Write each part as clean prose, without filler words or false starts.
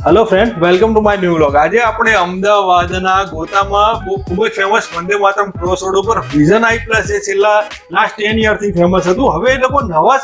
Hello friend, welcome to my new vlog. આજે આપણે અમદાવાદના ગોતામાં ખૂબ જ ફેમસ વંદે માતરમ ક્રોસ રોડ ઉપર વિઝન આઈ પ્લસ એ છેલ્લા લાસ્ટ 10 યરથી ફેમસ હતું। હવે એ લોકો નવા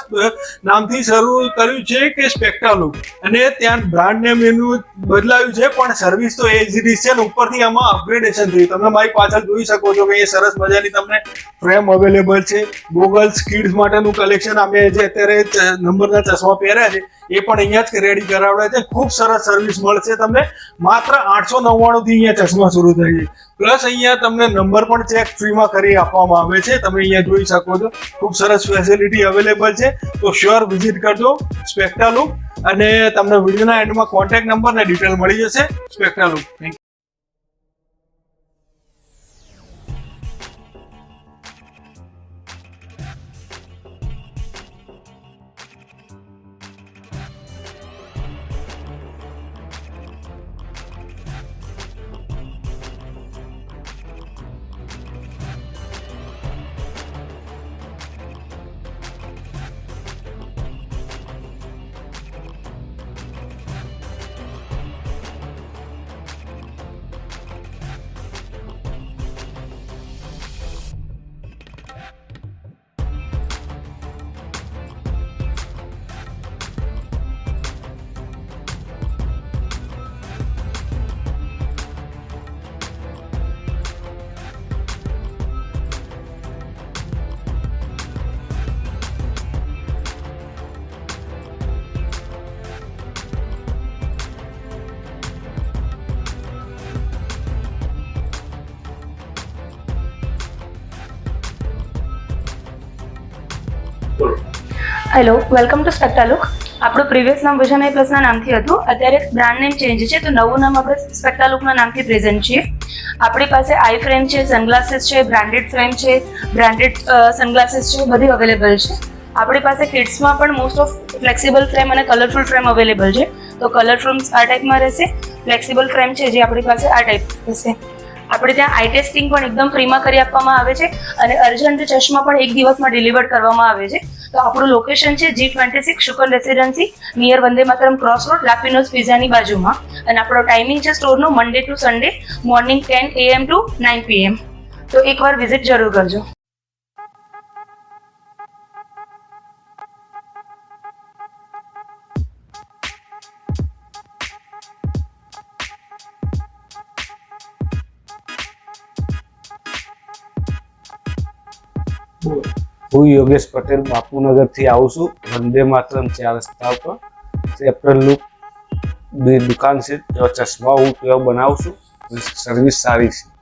નામથી શરૂ કર્યું છે કે સ્પેક્ટ્રા લુક, અને ત્યાં બ્રાન્ડ નેમ એનું બદલાયું છે, પણ સર્વિસ તો એ જ રીત છે। અને ઉપરથી આમાં અપગ્રેડેશન થયું। તમે મારી પાછળ જોઈ શકો છો કે એ સરસ મજાની તમને ફ્રેમ અવેલેબલ છે। ગોગલ્સ કિડ્સ માટેનું કલેક્શન અમે જે અત્યારે નંબરના ચશ્મા પહેર્યા છે એ પણ અહીંયા જ રેડી કરાવડા છે। ખૂબ સરસ સર્વિસ મળશે તમને। માત્ર 899 થી અહીંયા ચશ્મા શરૂ થાય છે, પ્લસ અહીંયા તમને નંબર પણ ચેક ફ્રીમાં કરી આપવામાં આવે છે। તમે અહીંયા જોઈ શકો છો, ખૂબ સરસ ફેસિલિટી અવેલેબલ છે। તો શ્યોર વિઝિટ કરજો સ્પેક્ટ્રા લુક, અને તમને વિડીયોના એન્ડમાં કોન્ટેક્ટ નંબર ને ડિટેલ મળી જશે Spectra look. Thank you. Hello, welcome to Spectra look. આપણું પ્રીવિયસ નામ વિઝન આઈ પ્લસના નામથી હતું। અત્યારે બ્રાન્ડ નેમ ચેન્જ છે, તો નવું નામ આપણે સ્પેક્ટ્રા લુકના નામથી પ્રેઝન્ટ છીએ। આપણી પાસે આઈ ફ્રેમ છે, સનગ્લાસીસ છે, બ્રાન્ડેડ ફ્રેમ છે, બ્રાન્ડેડ સનગ્લાસીસ છે, બધી અવેલેબલ છે। આપણી પાસે કિડ્સમાં પણ મોસ્ટ ઓફ ફ્લેક્સિબલ ફ્રેમ અને કલરફુલ ફ્રેમ અવેલેબલ છે। તો કલર ફ્રેમ્સ આ ટાઈપમાં રહેશે, ફ્લેક્સિબલ ફ્રેમ છે જે આપણી પાસે આ ટાઈપ રહેશે। આપણે ત્યાં આઈ ટેસ્ટિંગ પણ એકદમ ફ્રીમાં કરી આપવામાં આવે છે, અને અર્જન્ટ ચશ્મા પણ એક દિવસમાં ડિલિવર કરવામાં આવે છે। તો આપણું લોકેશન છે G26 Shukan residency near Vande Mataram cross road, La Pino'z પિઝાની બાજુમાં। અને આપણો ટાઈમિંગ છે સ્ટોરનો Monday to Sunday morning 10 AM to 9 PM। તો એકવાર વિઝિટ જરૂર કરજો। હું યોગેશ પટેલ બાપુનગરથી આવું છું। વંદે માતરમ 4 રસ્તા ઉપર સ્પેક્ટ્રા લુક દુકાન છે, ત્યાં ચશ્મા હું ત્યાં બનાવું છું। સર્વિસ સારી છે।